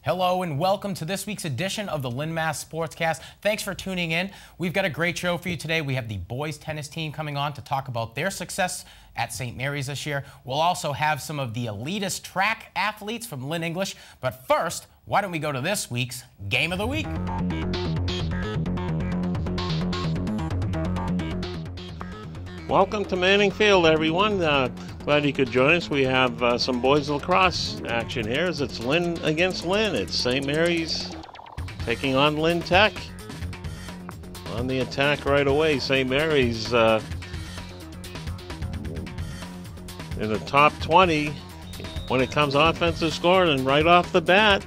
Hello and welcome to this week's edition of the Lynn MA Sportscast. Thanks for tuning in. We've got a great show for you today. We have the boys tennis team coming on to talk about their success at St. Mary's this year. We'll also have some of the elitist track athletes from Lynn English. But first, why don't we go to this week's Game of the Week? Welcome to Manning Field, everyone. Glad you could join us. We have some boys lacrosse action here. It's Lynn against Lynn. It's St. Mary's taking on Lynn Tech. On the attack right away, St. Mary's in the top 20 when it comes offensive scoring, and right off the bat,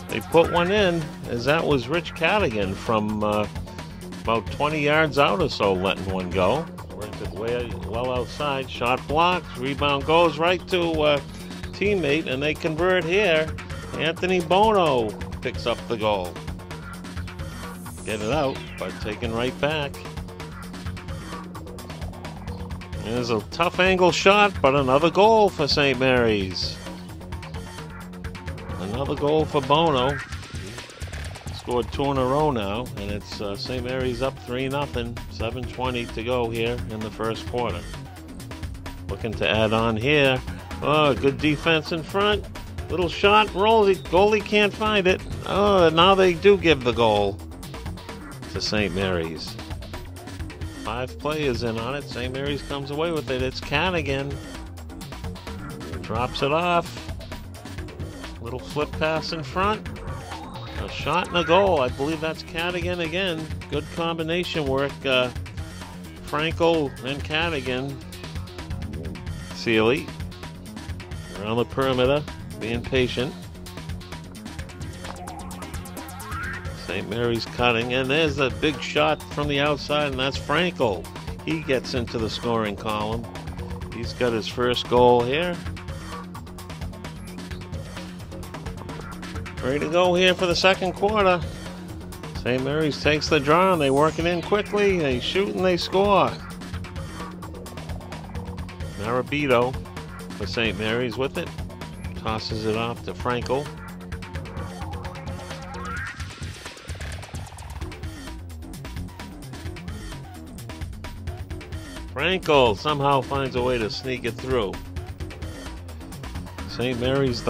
they put one in, as that was Rich Cadigan from about 20 yards out or so, letting one go. Way well outside, shot blocked, rebound goes right to teammate, and they convert here. Anthony Bono picks up the goal. Get it out, but taken right back. There's a tough angle shot, but another goal for St. Mary's. Another goal for Bono. Scored 2 in a row now, and it's St. Mary's up 3-0, 7:20 to go here in the first quarter. Looking to add on here. Oh, good defense in front. Little shot, rolls. Goalie can't find it. Oh, now they do give the goal to St. Mary's. 5 players in on it. St. Mary's comes away with it. It's Cadigan. Drops it off. Little flip pass in front. A shot and a goal. I believe that's Cadigan again. Good combination work. Frankel and Cadigan. Sealy around the perimeter, being patient. St. Mary's cutting, and there's a big shot from the outside, and that's Frankel. He gets into the scoring column. He's got his first goal here. Ready to go here for the second quarter. St. Mary's takes the draw, and they work it in quickly. They shoot and they score. Marabito for St. Mary's with it. Tosses it off to Frankel. Frankel somehow finds a way to sneak it through. St. Mary's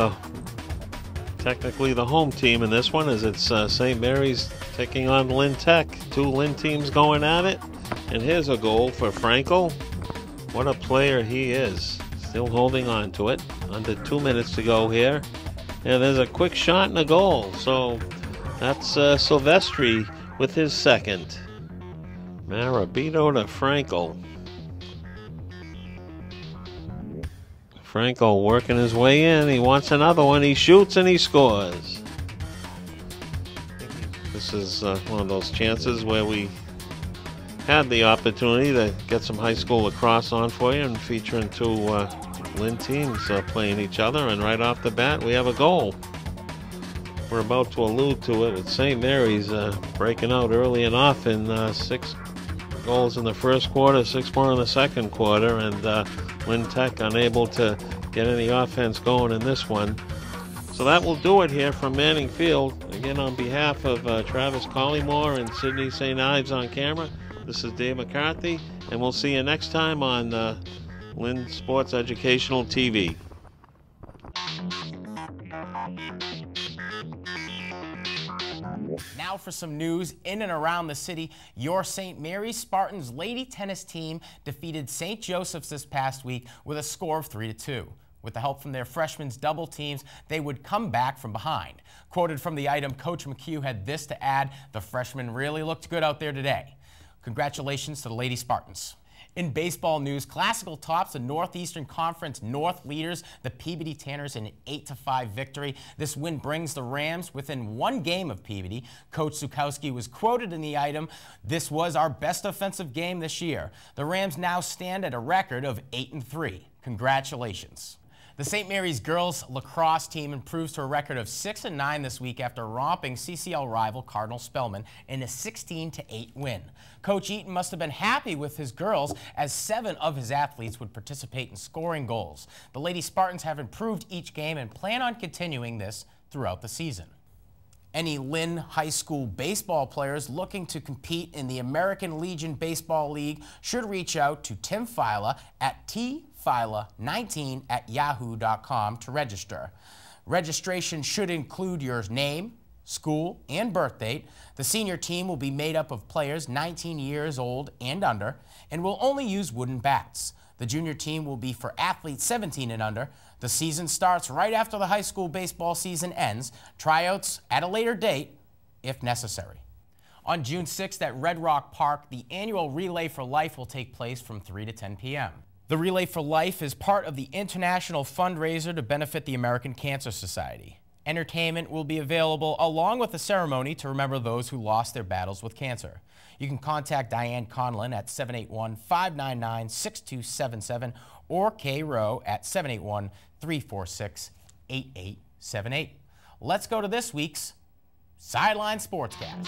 technically the home team in this one, as it's St. Mary's taking on Lynn Tech. 2 Lynn teams going at it. And here's a goal for Frankel. What a player he is. Still holding on to it. Under 2 minutes to go here. And there's a quick shot and a goal. So that's Silvestri with his second. Marabito to Frankel. Frankel working his way in. He wants another one. He shoots and he scores. This is one of those chances where we had the opportunity to get some high school lacrosse on for you, and featuring 2 Lynn teams playing each other. And right off the bat, we have a goal. We're about to allude to it with St. Mary's breaking out early and often. 6 goals in the first quarter, 6 more in the second quarter, and Lynn Tech unable to get any offense going in this one. So that will do it here from Manning Field. Again, on behalf of Travis Collymore and Sydney St. Ives on camera, this is Dave McCarthy, and we'll see you next time on Lynn Sports Educational TV. Now for some news in and around the city. Your St. Mary's Spartans lady tennis team defeated St. Joseph's this past week with a score of 3-2. With the help from their freshmen's double teams, they would come back from behind. Quoted from the item, Coach McHugh had this to add: "The freshmen really looked good out there today." Congratulations to the Lady Spartans. In baseball news, Classical tops the Northeastern Conference North leaders, the Peabody Tanners, in an 8-5 victory. This win brings the Rams within 1 game of Peabody. Coach Zukowski was quoted in the item, "This was our best offensive game this year." The Rams now stand at a record of 8-3. Congratulations. The St. Mary's girls lacrosse team improves to a record of 6-9 this week after romping CCL rival Cardinal Spellman in a 16-8 win. Coach Eaton must have been happy with his girls as 7 of his athletes would participate in scoring goals. The Lady Spartans have improved each game and plan on continuing this throughout the season. Any Lynn High School baseball players looking to compete in the American Legion Baseball League should reach out to Tim Fila at tfila19@yahoo.com to register. Registration should include your name, school, and birth date. The senior team will be made up of players 19 years old and under and will only use wooden bats. The junior team will be for athletes 17 and under. The season starts right after the high school baseball season ends. Tryouts at a later date if necessary. On June 6th at Red Rock Park, the annual Relay for Life will take place from 3 to 10 p.m. The Relay for Life is part of the international fundraiser to benefit the American Cancer Society. Entertainment will be available along with a ceremony to remember those who lost their battles with cancer. You can contact Diane Conlon at 781-599-6277 or Kay Rowe at 781-346-8878. Let's go to this week's Sideline Sportscast.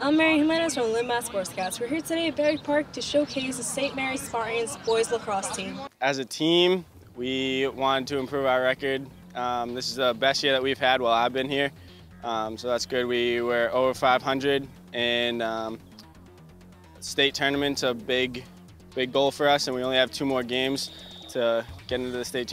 I'm Mary Jimenez from Lynn MA Sportscast. We're here today at Berry Park to showcase the St. Mary Spartans boys lacrosse team. As a team, we wanted to improve our record. This is the best year that we've had while I've been here, so that's good. We were over 500 in state tournament's a big goal for us, and we only have 2 more games to get into the state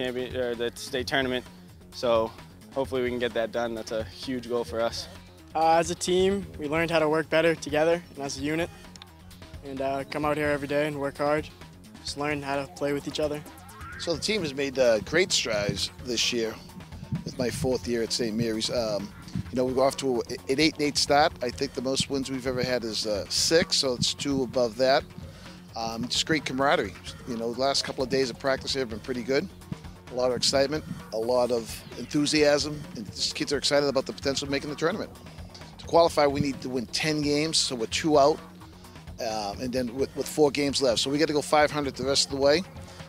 tournament. So hopefully we can get that done. That's a huge goal for us. As a team, we learned how to work better together and as a unit, and come out here every day and work hard. Just learn how to play with each other. So the team has made great strides this year with my 4th year at St. Mary's. You know, we go off to an 8-8 start. I think the most wins we've ever had is 6, so it's 2 above that. Just great camaraderie. You know, the last couple of days of practice here have been pretty good. A lot of excitement, a lot of enthusiasm, and just kids are excited about the potential of making the tournament. To qualify, we need to win 10 games, so we're 2 out, and then with 4 games left. So we got to go 500 the rest of the way,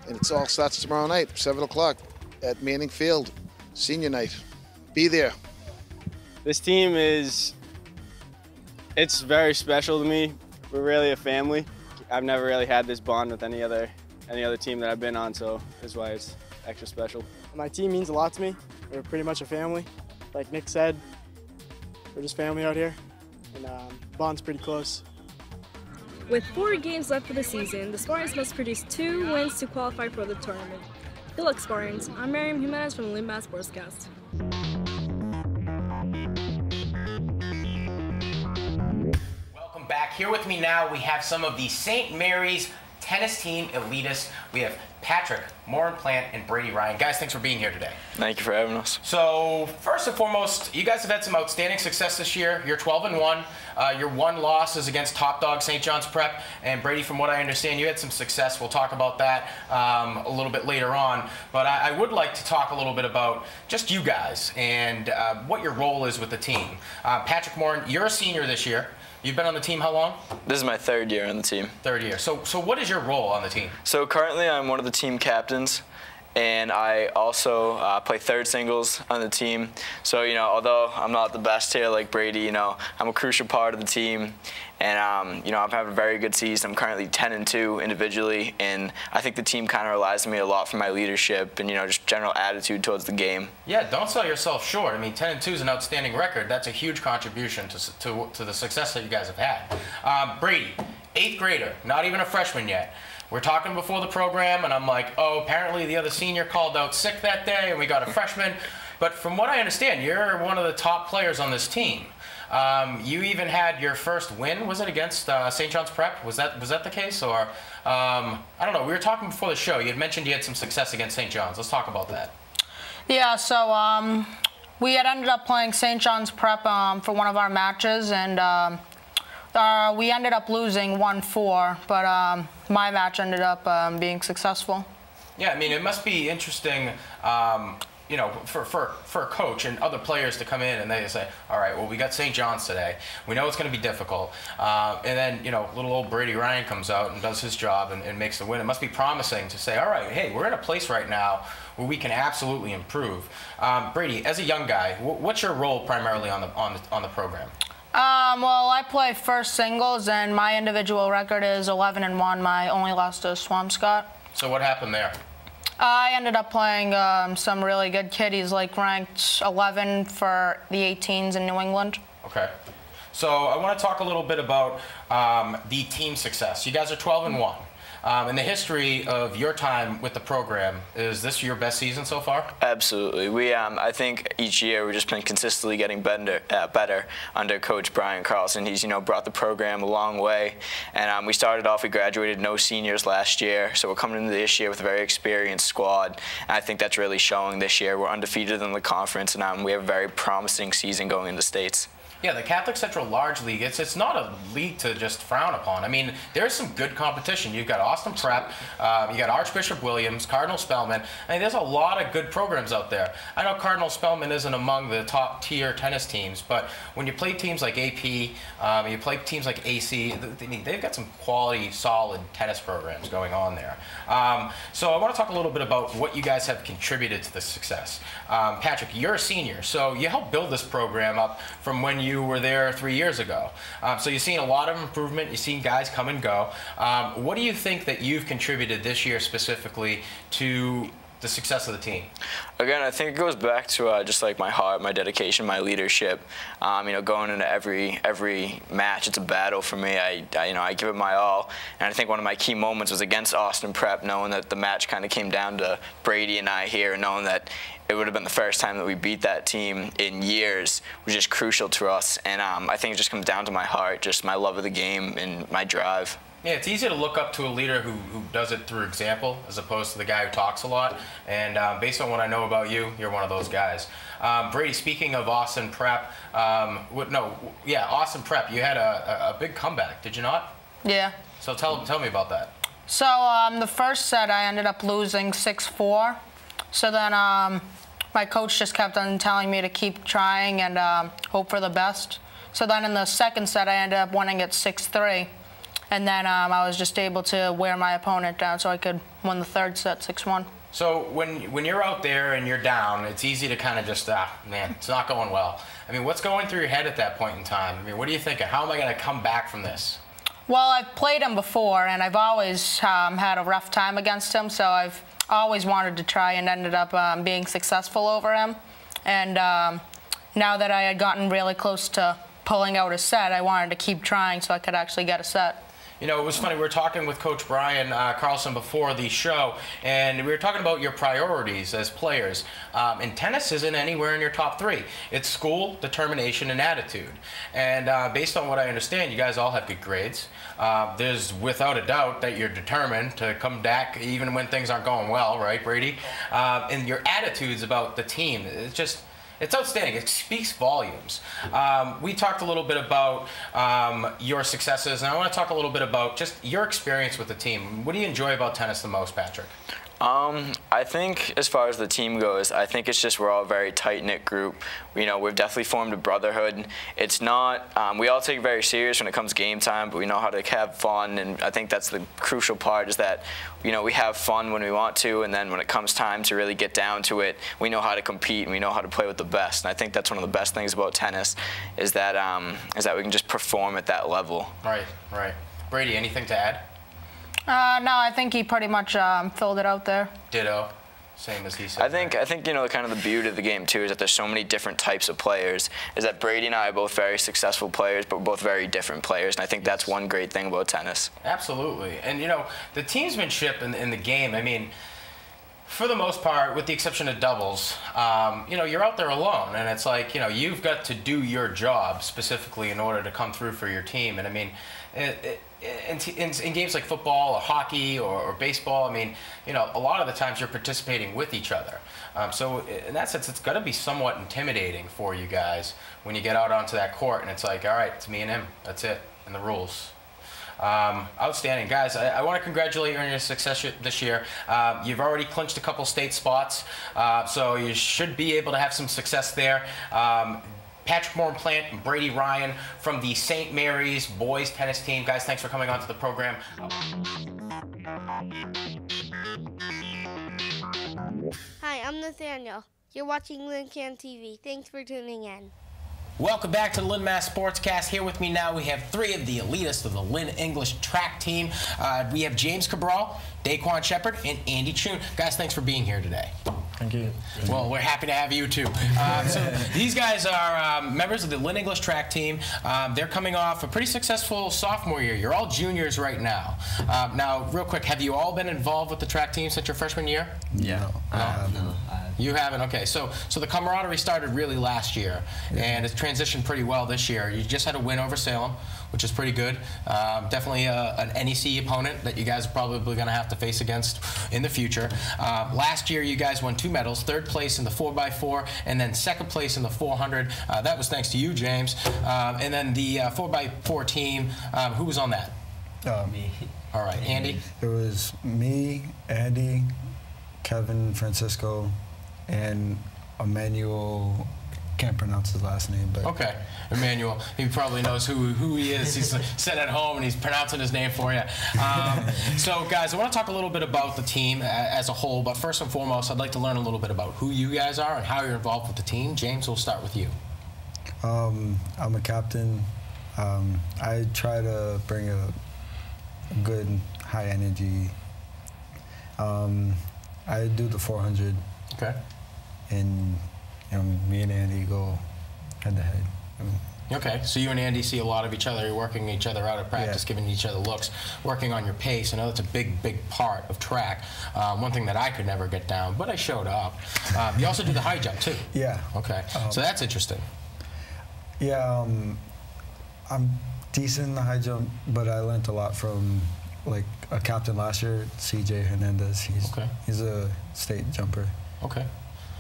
and it all starts tomorrow night, 7 o'clock at Manning Field, senior night. Be there. This team it's very special to me. We're really a family. I've never really had this bond with any other team that I've been on, so that's why it's extra special. My team means a lot to me. We're pretty much a family. Like Nick said, we're just family out here, and bond's pretty close. With 4 games left for the season, the Spartans must produce 2 wins to qualify for the tournament. Good luck, Spartans. I'm Mary Jimenez from Lynn MA Sportscast. Welcome back. Here with me now, we have some of the St. Mary's tennis team elitists. We have Patrick, Morin Plant, and Brady Ryan. Guys, thanks for being here today. Thank you for having us. So, first and foremost, you guys have had some outstanding success this year. You're 12-1. Your 1 loss is against top dog St. John's Prep. And Brady, from what I understand, you had some success. We'll talk about that a little bit later on. But I would like to talk a little bit about just you guys and what your role is with the team. Patrick Morin, you're a senior this year. You've been on the team how long? This is my 3rd year on the team. 3rd year. So what is your role on the team? So currently I'm one of the team captains, and I also play 3rd singles on the team. So, you know, although I'm not the best here like Brady, you know, I'm a crucial part of the team. And, you know, I've had a very good season. I'm currently 10-2 individually, and I think the team kind of relies on me a lot for my leadership and, you know, just general attitude towards the game. Yeah, don't sell yourself short. I mean, 10-2 is an outstanding record. That's a huge contribution to the success that you guys have had. Brady, 8th grader, not even a freshman yet. We're talking before the program, and I'm like, oh, apparently the other senior called out sick that day, and we got a freshman. But from what I understand, you're one of the top players on this team. You even had your first win. Was it against St. John's Prep? Was that the case, or I don't know? We were talking before the show. You had mentioned you had some success against St. John's. Let's talk about that. Yeah. So we had ended up playing St. John's Prep for one of our matches, and we ended up losing 1-4. But my match ended up being successful. Yeah. I mean, it must be interesting. you know, for a coach and other players to come in and they say, all right, well, we got St. John's today. We know it's going to be difficult. And then, you know, little old Brady Ryan comes out and does his job and makes the win. It must be promising to say, all right, hey, we're in a place right now where we can absolutely improve. Brady, as a young guy, what's your role primarily on the program? Well, I play first singles, and my individual record is 11-1. My only loss to Swampscott. So what happened there? I ended up playing some really good kid. He's like ranked 11 for the 18s in New England. Okay. So I want to talk a little bit about the team success. You guys are 12-1. In the history of your time with the program, is this your best season so far? Absolutely. We, I think each year we've just been consistently getting better under Coach Brian Carlson. He's, you know, brought the program a long way. And we started off, we graduated no seniors last year, so we're coming into this year with a very experienced squad. And I think that's really showing this year. We're undefeated in the conference, and we have a very promising season going into states. Yeah, the Catholic Central Large League, it's not a league to just frown upon. I mean, there's some good competition. You've got Austin Prep, you got Archbishop Williams, Cardinal Spellman. I mean, there's a lot of good programs out there. I know Cardinal Spellman isn't among the top tier tennis teams, but when you play teams like AP, you play teams like AC, they've got some quality, solid tennis programs going on there. So I want to talk a little bit about what you guys have contributed to this success. Patrick, you're a senior, so you helped build this program up from when you were there 3 years ago. So you've seen a lot of improvement. You've seen guys come and go. What do you think that you've contributed this year specifically to the success of the team? Again, I think it goes back to just like my heart, my dedication, my leadership. You know, going into every match, it's a battle for me. You know, I give it my all. And I think one of my key moments was against Austin Prep, knowing that the match kind of came down to Brady and I here, and knowing that it would have been the first time that we beat that team in years was just crucial to us. And I think it just comes down to my heart, just my love of the game and my drive. Yeah, it's easy to look up to a leader who does it through example as opposed to the guy who talks a lot. And based on what I know about you, you're one of those guys. Brady, speaking of Austin Prep, Austin Prep, you had a big comeback, did you not? Yeah. So tell me about that. So the first set I ended up losing 6-4. So then my coach just kept on telling me to keep trying and hope for the best. So then in the second set I ended up winning at 6-3. And then I was just able to wear my opponent down so I could win the third set 6-1. So when you're out there and you're down, it's easy to kind of just, man, it's not going well. I mean, what's going through your head at that point in time? I mean, what are you thinking? How am I going to come back from this? Well, I've played him before, and I've always had a rough time against him, so I've always wanted to try and ended up being successful over him. And now that I had gotten really close to pulling out a set, I wanted to keep trying so I could actually get a set. You know, it was funny, we were talking with Coach Brian Carlson before the show, and we were talking about your priorities as players. And tennis isn't anywhere in your top three. It's school, determination, and attitude. And based on what I understand, you guys all have good grades. There's without a doubt that you're determined to come back even when things aren't going well, right, Brady? And your attitudes about the team, it's outstanding. It speaks volumes. We talked a little bit about your successes, and I want to talk a little bit about just your experience with the team. What do you enjoy about tennis the most, Patrick? I think as far as the team goes, I think it's just we're all a very tight-knit group. You know, we've definitely formed a brotherhood. It's not, we all take it very serious when it comes game time, but we know how to have fun, and I think that's the crucial part is that, you know, we have fun when we want to, and then when it comes time to really get down to it, we know how to compete and we know how to play with the best. And I think that's one of the best things about tennis is that we can just perform at that level. Right, right. Brady, anything to add? No, I think he pretty much filled it out there. Ditto. Same as he said. I think you know, kind of the beauty of the game too is that there's so many different types of players. Is that Brady and I are both very successful players, but we're both very different players, and I think that's one great thing about tennis. Absolutely. And you know, the teamsmanship in the game, I mean, for the most part, with the exception of doubles, you know, you're out there alone, and it's like, you know, you've got to do your job specifically in order to come through for your team. And I mean, in games like football or hockey or baseball, I mean, you know, a lot of the times you're participating with each other. So in that sense, it's got to be somewhat intimidating for you guys when you get out onto that court and it's like, all right, it's me and him. That's it, and the rules. Outstanding. Guys, I want to congratulate you on your success this year. You've already clinched a couple state spots, so you should be able to have some success there. Patrick Moore-Plant and Brady Ryan from the St. Mary's boys tennis team. Guys, thanks for coming on to the program. Hi, I'm Nathaniel. You're watching LynnCAM TV. Thanks for tuning in. Welcome back to the Lynn MA Sportscast. Here with me now, we have three of the elitists of the Lynn English track team. We have James Cabral, Daquan Shepard, and Andy Chun. Guys, thanks for being here today. Thank you. Well, we're happy to have you too. So these guys are members of the Lynn English track team. They're coming off a pretty successful sophomore year. You're all juniors right now. Now, real quick, have you all been involved with the track team since your freshman year? Yeah. No? You haven't? Okay. So the camaraderie started really last year, and it's transitioned pretty well this year. You just had a win over Salem, which is pretty good. Definitely an NEC opponent that you guys are probably going to have to face against in the future. Last year, you guys won 2 medals, 3rd place in the 4x4, and then 2nd place in the 400. That was thanks to you, James. And then the 4x4 team, who was on that? Me. All right, Andy? It was me, Andy, Kevin, Francisco, and Emmanuel. Can't pronounce his last name, but okay, Emmanuel. He probably knows who he is. He's sitting at home and he's pronouncing his name for you. So, guys, I want to talk a little bit about the team as a whole. But first and foremost, I'd like to learn a little bit about who you guys are and how you're involved with the team. James, we'll start with you. I'm a captain. I try to bring a good, high energy. I do the 400. Okay. And me and Andy go head-to-head. Okay, so you and Andy see a lot of each other. You're working each other out at practice, giving each other looks, working on your pace. I know that's a big, big part of track. One thing that I could never get down, but I showed up. You also do the high jump, too. Yeah. Okay, so that's interesting. Yeah, I'm decent in the high jump, but I learned a lot from like a captain last year, CJ Hernandez. He's a state jumper. Okay.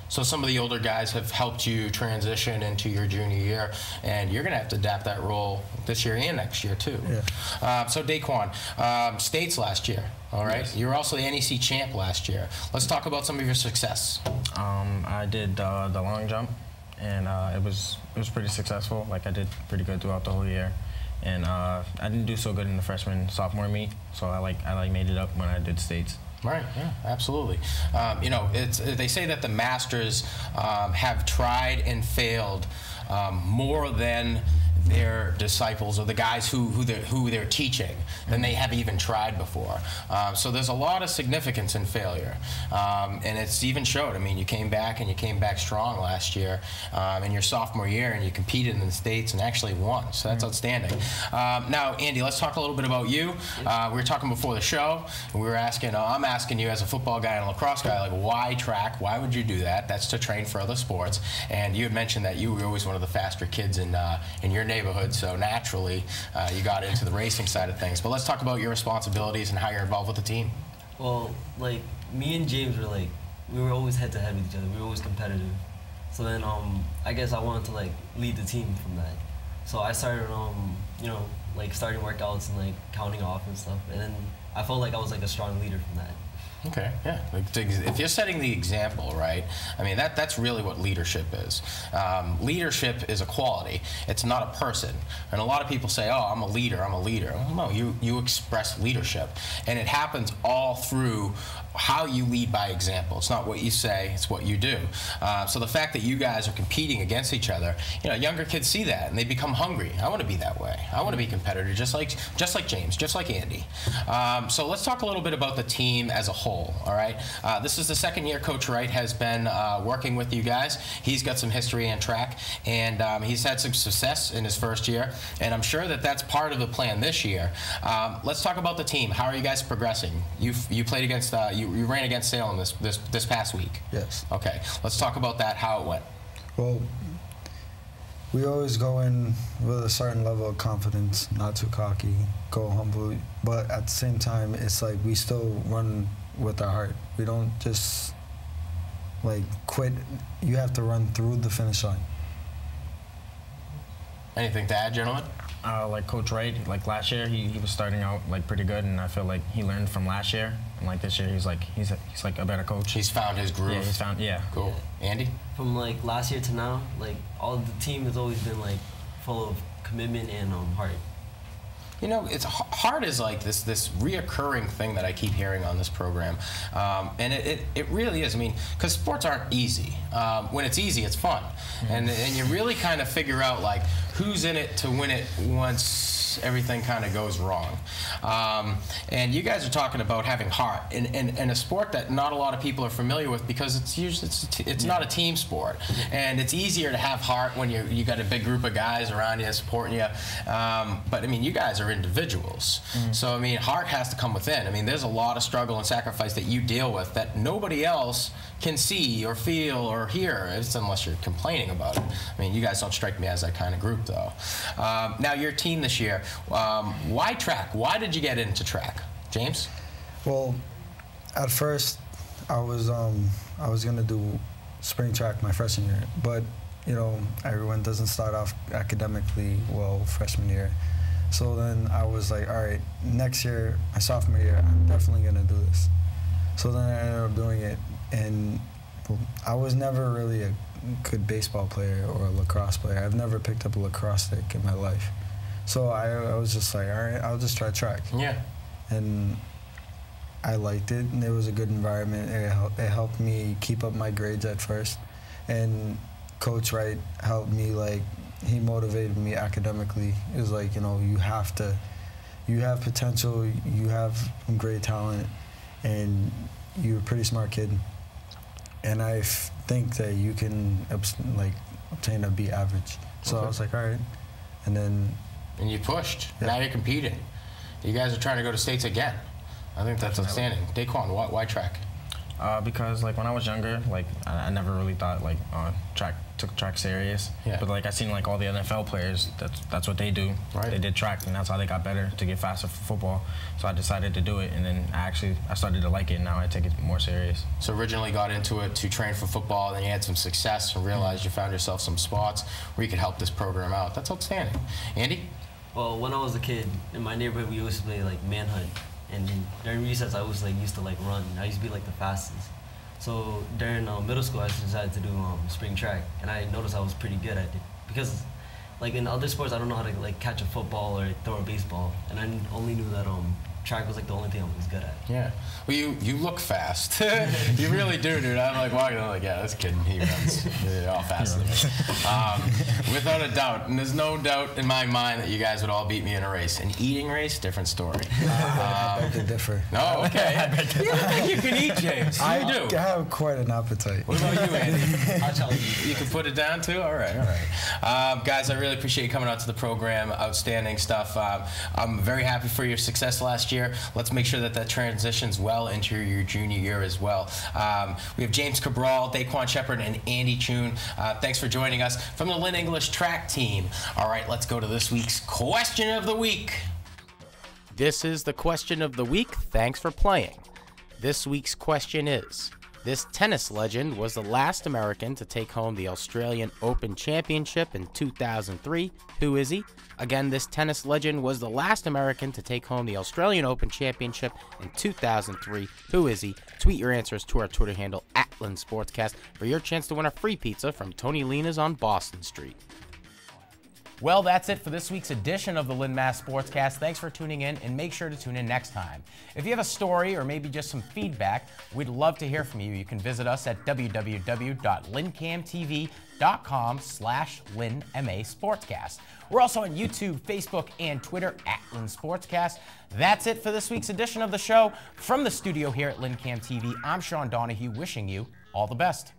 So some of the older guys have helped you transition into your junior year, and you're going to have to adapt that role this year and next year, too. Yeah. So Daquan, states last year, all right? Yes. You were also the NEC champ last year. Let's talk about some of your success. I did the long jump, and it was pretty successful. Like, I did pretty good throughout the whole year. And I didn't do so good in the freshman-sophomore meet, so I made it up when I did states. Right, yeah, absolutely. You know, they say that the masters have tried and failed more than their disciples or the guys who they're teaching than they have even tried before. So there's a lot of significance in failure, and it's even showed. I mean, you came back and you came back strong last year in your sophomore year, and you competed in the states and actually won. So that's outstanding. Now, Andy, let's talk a little bit about you. We were talking before the show, and we were asking. I'm asking you as a football guy and a lacrosse guy, like, why track? Why would you do that? That's to train for other sports. And you had mentioned that you were always one of the faster kids in your neighborhood, so naturally you got into the racing side of things. But let's talk about your responsibilities and how you're involved with the team. Well, like, me and James were we were always head-to-head with each other. We were always competitive. So then I guess I wanted to lead the team from that. So I started you know, starting workouts and counting off and stuff. And then I felt like I was a strong leader from that. Okay, yeah. If you're setting the example, right, I mean, that's really what leadership is. Leadership is a quality. It's not a person. And a lot of people say, oh, I'm a leader, I'm a leader. Well, no, you express leadership. And it happens all through how you lead by example. It's not what you say, it's what you do. So the fact that you guys are competing against each other, you know, younger kids see that and they become hungry. I want to be that way. I want to be competitive, just like James, just like Andy. So let's talk a little bit about the team as a whole, all right? This is the second year Coach Wright has been working with you guys. He's got some history in track, and he's had some success in his first year, and I'm sure that that's part of the plan this year. Let's talk about the team. How are you guys progressing? You played against, you ran against Salem this past week. Yes. Okay, let's talk about that, how it went. Well, we always go in with a certain level of confidence, not too cocky, go humble, but at the same time, it's like we still run with our heart. We don't just quit. You have to run through the finish line. Anything to add, gentlemen? Like Coach Wright, like last year, he was starting out like pretty good, and I feel like he learned from last year. And like this year, he's like a better coach. He's found his groove. Yeah. Cool. Andy? From like last year to now, like all the team has always been like full of commitment and heart. You know, it's heart is like this reoccurring thing that I keep hearing on this program, and it really is. I mean, because sports aren't easy. When it's easy, it's fun, and you really kind of figure out like who's in it to win it once everything kind of goes wrong. And you guys are talking about having heart in a sport that not a lot of people are familiar with, because it's not a team sport, and it's easier to have heart when you got a big group of guys around you supporting you. But I mean, you guys are individuals, so I mean, heart has to come within. I mean, there's a lot of struggle and sacrifice that you deal with that nobody else can see or feel or hear, unless you're complaining about it. I mean, you guys don't strike me as that kind of group, though. Now, your team this year, why track? Why did you get into track? James? Well, at first, I was gonna do spring track my freshman year, but you know, everyone doesn't start off academically well freshman year. So then I was like, all right, next year, my sophomore year, I'm definitely gonna do this. So then I ended up doing it, and I was never really a good baseball player or a lacrosse player. I've never picked up a lacrosse stick in my life. So I was just like, all right, I'll just try track. Yeah. And I liked it, and it was a good environment. It helped me keep up my grades at first. And Coach Wright helped me, like, he motivated me academically. It was like, you know, you have potential, you have great talent, and you're a pretty smart kid. And I think that you can obtain a B average. So I was like, all right. And you pushed. Yeah. Now you're competing. You guys are trying to go to states again. I think that's outstanding. Daquan, why track? Because like when I was younger, like I never really thought like took track serious. Yeah. But like I seen like all the NFL players, that's what they do. Right. They did track, and that's how they got better to get faster for football. So I decided to do it, and then I started to like it, and now I take it more serious. So originally got into it to train for football, then you had some success and realized you found yourself some spots where you could help this program out. That's outstanding. Andy? Well, when I was a kid, in my neighborhood, we used to play like manhunt. And during recess, I was like used to like run. I used to be like the fastest. So during middle school, I decided to do spring track, and I noticed I was pretty good at it. Because like in other sports, I don't know how to like catch a football or throw a baseball, and I only knew that track was like the only thing I was good at. Yeah. Well, you look fast. You really do, dude. I'm like walking, I'm like, yeah, this kid, he runs all faster than me. Without a doubt, and there's no doubt in my mind that you guys would all beat me in a race. An eating race, different story. I beg to differ. No, okay. You don't think you can eat, James? You do. I have quite an appetite. What about you, Andy? I'll tell you. You can put it down too? All right, all right. Guys, I really appreciate you coming out to the program. Outstanding stuff. I'm very happy for your success last year. Let's make sure that transitions well into your junior year as well. We have James Cabral, Daquan Shepard, and Andy Chun. Thanks for joining us from the Lynn English track team. All right, let's go to this week's question of the week. This is the question of the week. Thanks for playing. This week's question is, this tennis legend was the last American to take home the Australian Open Championship in 2003. Who is he? Again, this tennis legend was the last American to take home the Australian Open Championship in 2003. Who is he? Tweet your answers to our Twitter handle @Lynn Sportscast for your chance to win a free pizza from Tony Lena's on Boston Street. Well, that's it for this week's edition of the Lynn MA Sportscast. Thanks for tuning in, and make sure to tune in next time. If you have a story or maybe just some feedback, we'd love to hear from you. You can visit us at www.LynnCAMTV.com/Lynn MA Sportscast. We're also on YouTube, Facebook, and Twitter @Lynn Sportscast. That's it for this week's edition of the show. From the studio here at LynnCAM TV, I'm Sean Donahue, wishing you all the best.